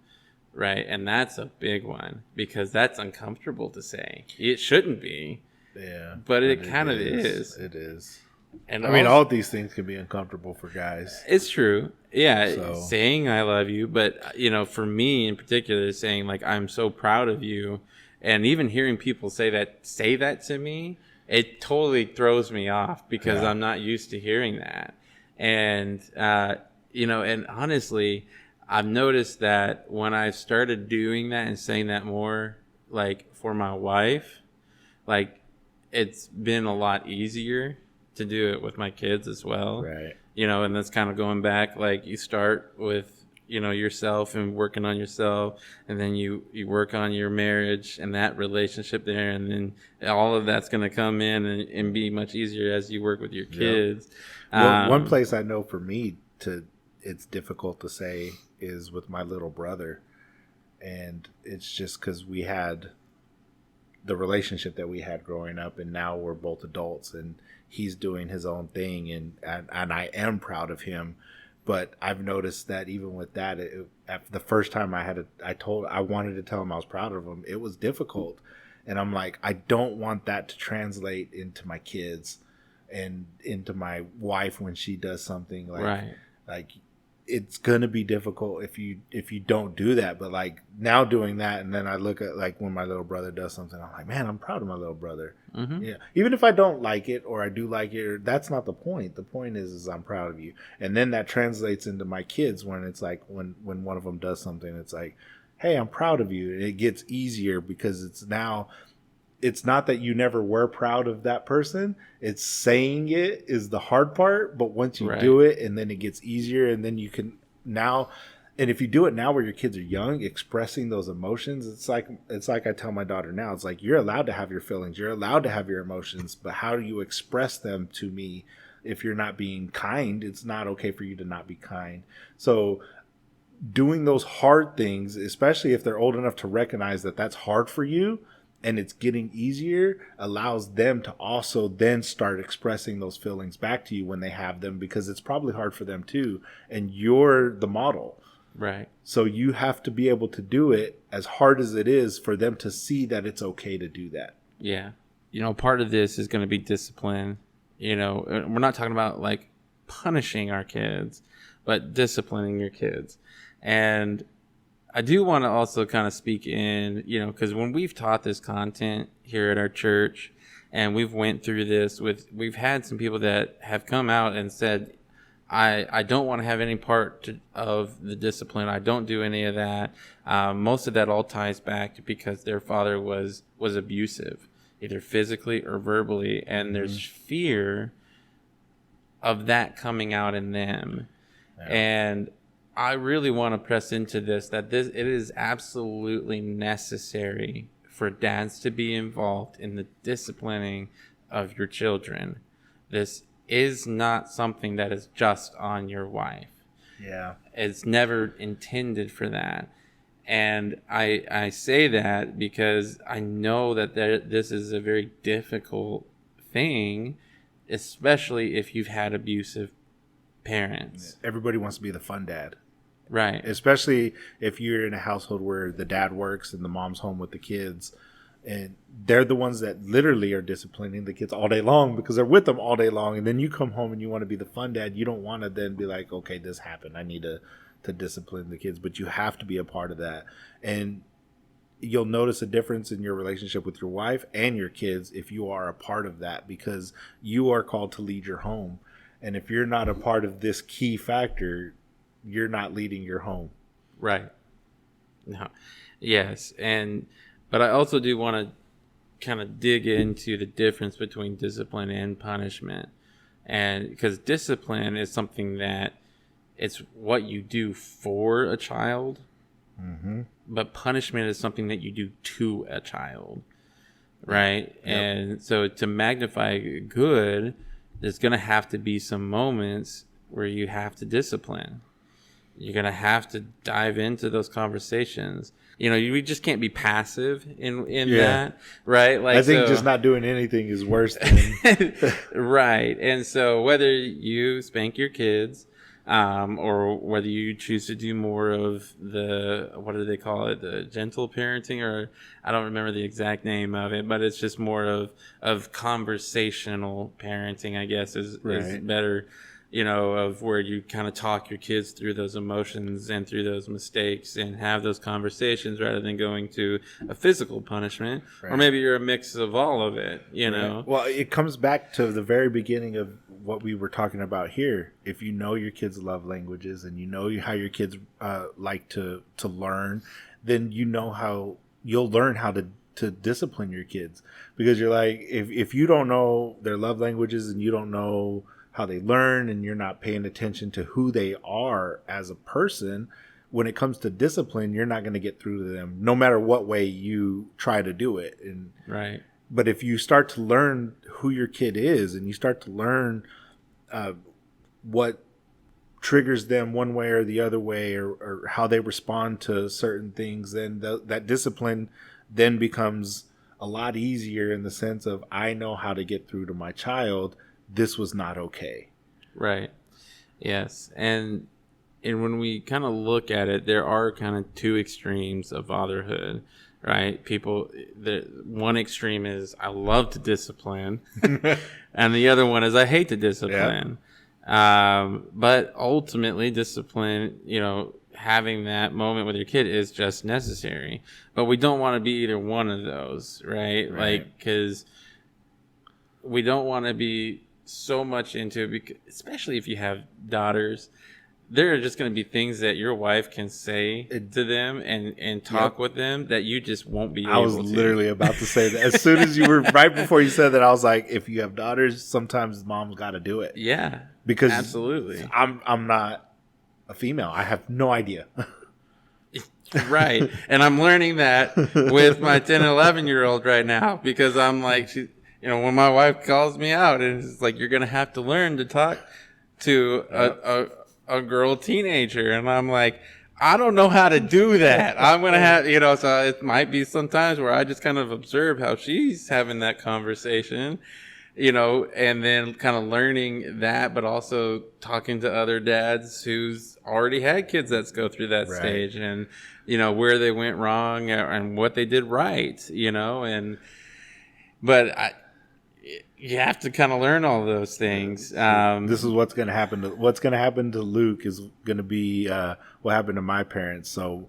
Right. And that's a big one, because that's uncomfortable to say. It shouldn't be. Yeah. But it kind of is. It is. And I mean, all these things can be uncomfortable for guys. It's true. Yeah. So. Saying I love you. But, for me in particular, saying like, I'm so proud of you. And even hearing people say that to me, it totally throws me off because I'm not used to hearing that. And, and honestly, I've noticed that when I started doing that and saying that more, like for my wife, like it's been a lot easier to do it with my kids as well. Right. And that's kind of going back, like you start with, yourself and working on yourself, and then you work on your marriage and that relationship there, and then all of that's going to come in and be much easier as you work with your kids. Well, one place I know for me it's difficult to say is with my little brother, and it's just because we had the relationship that we had growing up, and now we're both adults, and he's doing his own thing, and I am proud of him. But I've noticed that even with that, the first time I wanted to tell him I was proud of him, it was difficult. And I'm like, I don't want that to translate into my kids and into my wife when she does something like it's going to be difficult if you don't do that. But like now doing that, and then I look at like when my little brother does something, I'm like, man, I'm proud of my little brother. Mm-hmm. Yeah. Even if I don't like it or I do like it, that's not the point. The point is I'm proud of you. And then that translates into my kids when it's like when one of them does something, it's like, hey, I'm proud of you. And it gets easier because it's not that you never were proud of that person. It's saying it is the hard part. But once you do it, and then it gets easier, and then you can now, and if you do it now where your kids are young, expressing those emotions, it's like I tell my daughter now, it's like, you're allowed to have your feelings. You're allowed to have your emotions. But how do you express them to me? If you're not being kind, it's not okay for you to not be kind. So doing those hard things, especially if they're old enough to recognize that that's hard for you, and it's getting easier, allows them to also then start expressing those feelings back to you when they have them, because it's probably hard for them too. And you're the model. Right. So you have to be able to do it as hard as it is for them to see that it's okay to do that. Yeah. Part of this is going to be discipline. We're not talking about like punishing our kids, but disciplining your kids. And I do want to also kind of speak in, because when we've taught this content here at our church and we've went through this we've had some people that have come out and said, I don't want to have any part of the discipline. I don't do any of that. Most of that all ties back to because their father was abusive, either physically or verbally. And there's fear of that coming out in them. Yeah. And I really want to press into this, that it is absolutely necessary for dads to be involved in the disciplining of your children. This is not something that is just on your wife. Yeah. It's never intended for that. And I say that because I know that this is a very difficult thing, especially if you've had abusive parents. Everybody wants to be the fun dad. Right. Especially if you're in a household where the dad works and the mom's home with the kids, and they're the ones that literally are disciplining the kids all day long because they're with them all day long. And then you come home and you want to be the fun dad. You don't want to then be like, okay, this happened, I need to discipline the kids. But you have to be a part of that. And you'll notice a difference in your relationship with your wife and your kids if you are a part of that, because you are called to lead your home. And if you're not a part of this key factor, you're not leading your home. Right. No. Yes. But I also do want to kind of dig into the difference between discipline and punishment. And because discipline is something that it's what you do for a child, but punishment is something that you do to a child. Right. Yep. And so to magnify good, there's going to have to be some moments where you have to discipline. You're going to have to dive into those conversations. We just can't be passive in that, right? Like, I think just not doing anything is worse than... Right. And so whether you spank your kids, or whether you choose to do more of the, what do they call it, the gentle parenting, or I don't remember the exact name of it, but it's just more of conversational parenting, I guess, is better, of where you kind of talk your kids through those emotions and through those mistakes and have those conversations rather than going to a physical punishment. Or maybe you're a mix of all of it, know. Well, it comes back to the very beginning of what we were talking about here. If you know your kids' love languages and you know how your kids like to learn, then you'll learn how to discipline your kids. Because you're like, if you don't know their love languages and you don't know how they learn and you're not paying attention to who they are as a person, when it comes to discipline, you're not going to get through to them no matter what way you try to do it. And but if you start to learn who your kid is and you start to learn what triggers them one way or the other way, or how they respond to certain things, then that discipline then becomes a lot easier, in the sense of, I know how to get through to my child. This was not okay. Right. Yes. And when we kind of look at it, there are kind of two extremes of fatherhood, right? One extreme is, I love to discipline, and the other one is, I hate to discipline. But ultimately, discipline, having that moment with your kid is just necessary. But we don't want to be either one of those, right? Like, because we don't want to be so much into it, because, especially if you have daughters, there are just going to be things that your wife can say to them and talk with them that you just won't be able to. I was literally about to say that. As soon as you were, right before you said that, I was like, if you have daughters, sometimes mom's got to do it. Yeah. Because absolutely. I'm not a female. I have no idea. Right. And I'm learning that with my 10 and 11-year-old right now, because I'm like, when my wife calls me out, and it's like, you're going to have to learn to talk to a girl teenager. And I'm like, I don't know how to do that. I'm going to have, so it might be sometimes where I just kind of observe how she's having that conversation, and then kind of learning that, but also talking to other dads who's already had kids that go through that stage, and, where they went wrong and what they did right, but you have to kind of learn all those things. This is what's going to happen. What's going to happen to Luke is going to be what happened to my parents. So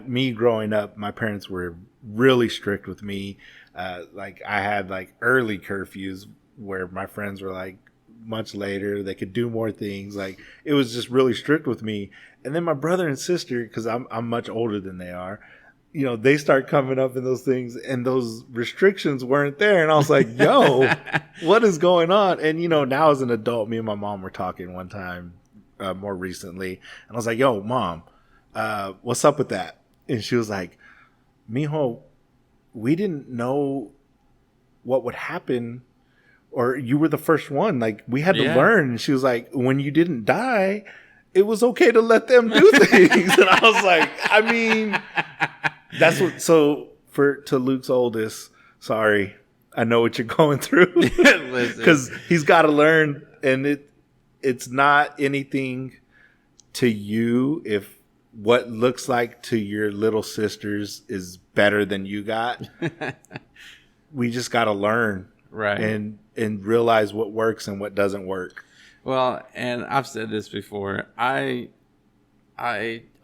me growing up, my parents were really strict with me. Like, I had like early curfews where my friends were like much later. They could do more things. Like, it was just really strict with me. And then my brother and sister, because I'm much older than they are, they start coming up in those things, and those restrictions weren't there. And I was like, yo, what is going on? And, now as an adult, me and my mom were talking one time more recently. And I was like, yo, Mom, what's up with that? And she was like, mijo, we didn't know what would happen, or you were the first one. Like, we had to learn. And she was like, when you didn't die, it was okay to let them do things. And I was like, I mean... That's what. So to Luke's oldest, sorry, I know what you're going through, because he's got to learn, and it's not anything to you if what looks like to your little sisters is better than you got. We just got to learn, and realize what works and what doesn't work. Well, and I've said this before. I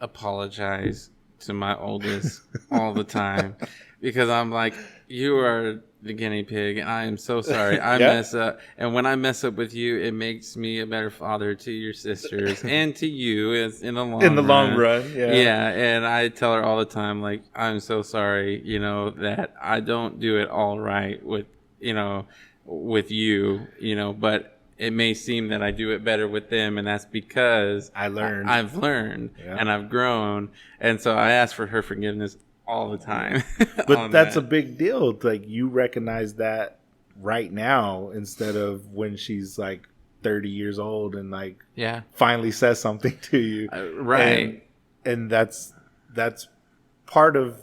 apologize to my oldest all the time, because I'm like, you are the guinea pig, and I am so sorry. I mess up, and when I mess up with you, it makes me a better father to your sisters and to you in the long run. Yeah. And I tell her all the time, like, I'm so sorry, that I don't do it all right with you, but it may seem that I do it better with them, and that's because I've learned and I've grown. And so I ask for her forgiveness all the time. But that's a big deal. Like, you recognize that right now, instead of when she's like 30 years old and like finally says something to you. And that's part of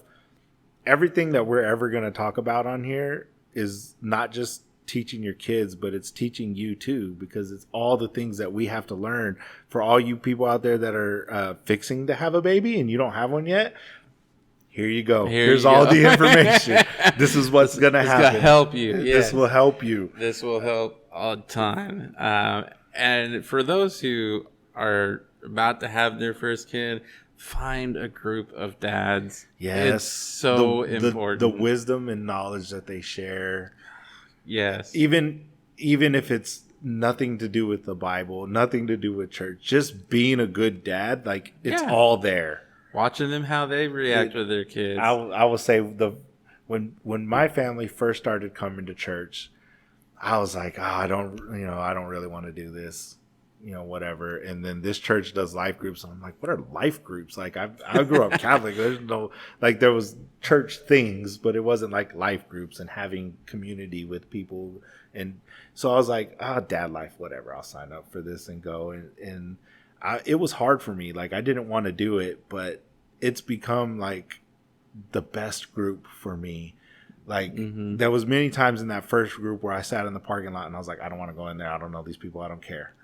everything that we're ever going to talk about on here, is not just teaching your kids, but it's teaching you too, because it's all the things that we have to learn. For all you people out there that are fixing to have a baby and you don't have one yet, here you go. Here's all the information. This is what's going to happen. This will help you. Yes. This will help you. This will help a ton. And for those who are about to have their first kid, find a group of dads. Yes. It's so important. The wisdom and knowledge that they share. Yes. Even if it's nothing to do with the Bible, nothing to do with church, just being a good dad, like it's all there. Watching them, how they react with their kids. I will say when my family first started coming to church, I was like, I don't really want to do this, whatever. And then this church does life groups, and I'm like, what are life groups? Like I grew up Catholic. There's no, like, there was church things, but it wasn't like life groups and having community with people. And so I was like, dad life, whatever. I'll sign up for this and go. And it was hard for me. Like, I didn't want to do it, but it's become like the best group for me. Like, there was many times in that first group where I sat in the parking lot and I was like, I don't want to go in there. I don't know these people. I don't care.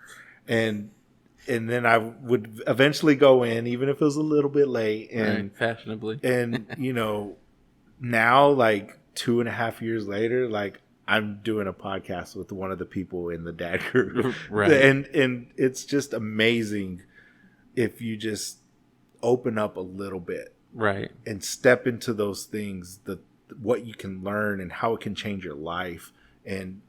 And then I would eventually go in, even if it was a little bit late. And fashionably. And, now, like 2.5 years later, like, I'm doing a podcast with one of the people in the dad group. Right. And it's just amazing if you just open up a little bit. Right. And step into those things, what you can learn and how it can change your life and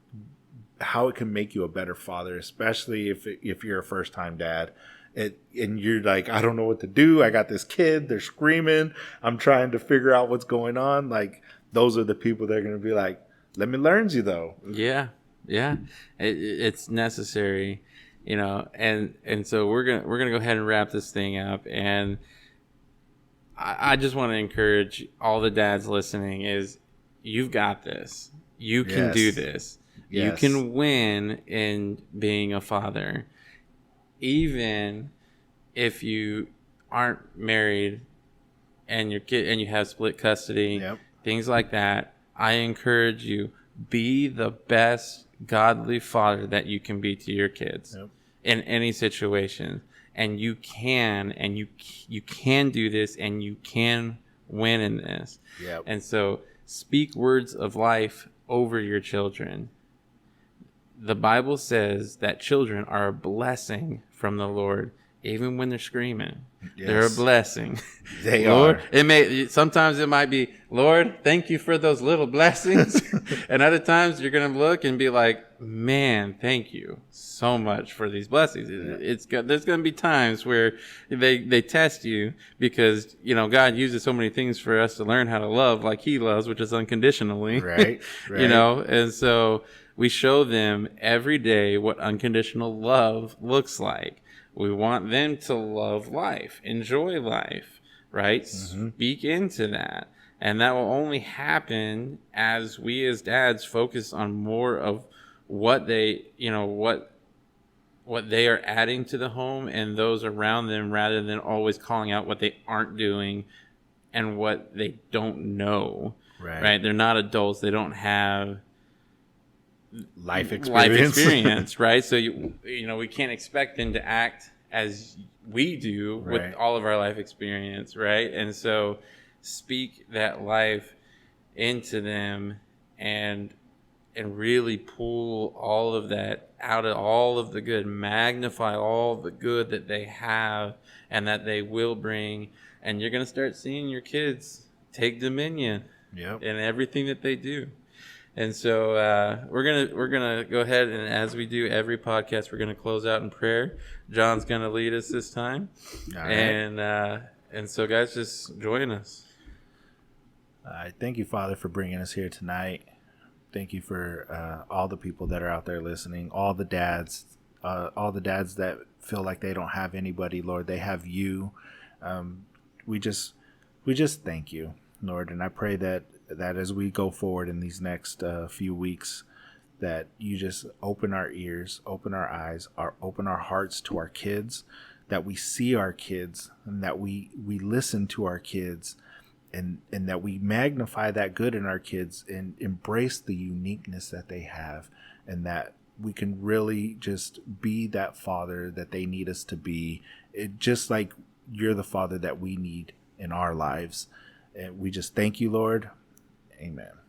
how it can make you a better father, especially if you're a first-time dad. And you're like, I don't know what to do. I got this kid. They're screaming. I'm trying to figure out what's going on. Like, those are the people that are going to be like, let me learn you, though. Yeah. Yeah. It's necessary, and so we're going to go ahead and wrap this thing up. And I just want to encourage all the dads listening is you've got this. You can do this. Yes. You can win in being a father. Even if you aren't married and your kid and you have split custody, things like that, I encourage you, be the best godly father that you can be to your kids in any situation. And you can do this, and you can win in this. Yep. And so speak words of life over your children. The Bible says that children are a blessing from the Lord, even when they're screaming. Yes. They're a blessing. They Lord, are. Sometimes it might be, Lord, thank you for those little blessings. And other times you're going to look and be like, man, thank you so much for these blessings. There's going to be times where they test you because, God uses so many things for us to learn how to love like he loves, which is unconditionally. Right. And so we show them every day what unconditional love looks like. We want them to love life, enjoy life, right? Mm-hmm. Speak into that. And that will only happen as we as dads focus on more of what they, what they are adding to the home and those around them, rather than always calling out what they aren't doing and what they don't know. Right? They're not adults. They don't have life experience, right? So we can't expect them to act as we do with all of our life experience, right? And so speak that life into them and really pull all of that out of all of the good, magnify all the good that they have and that they will bring, and you're going to start seeing your kids take dominion in everything that they do. And so we're gonna go ahead, and as we do every podcast, we're gonna close out in prayer. John's gonna lead us this time, all right. And so guys, just join us. Thank you, Father, for bringing us here tonight. Thank you for all the people that are out there listening, all the dads that feel like they don't have anybody, Lord. They have you. We just thank you, Lord, and I pray that as we go forward in these next few weeks, that you just open our ears, open our eyes, open our hearts to our kids, that we see our kids and that we listen to our kids, and that we magnify that good in our kids and embrace the uniqueness that they have, and that we can really just be that father that they need us to be, just like you're the father that we need in our lives. And we just thank you, Lord. Amen.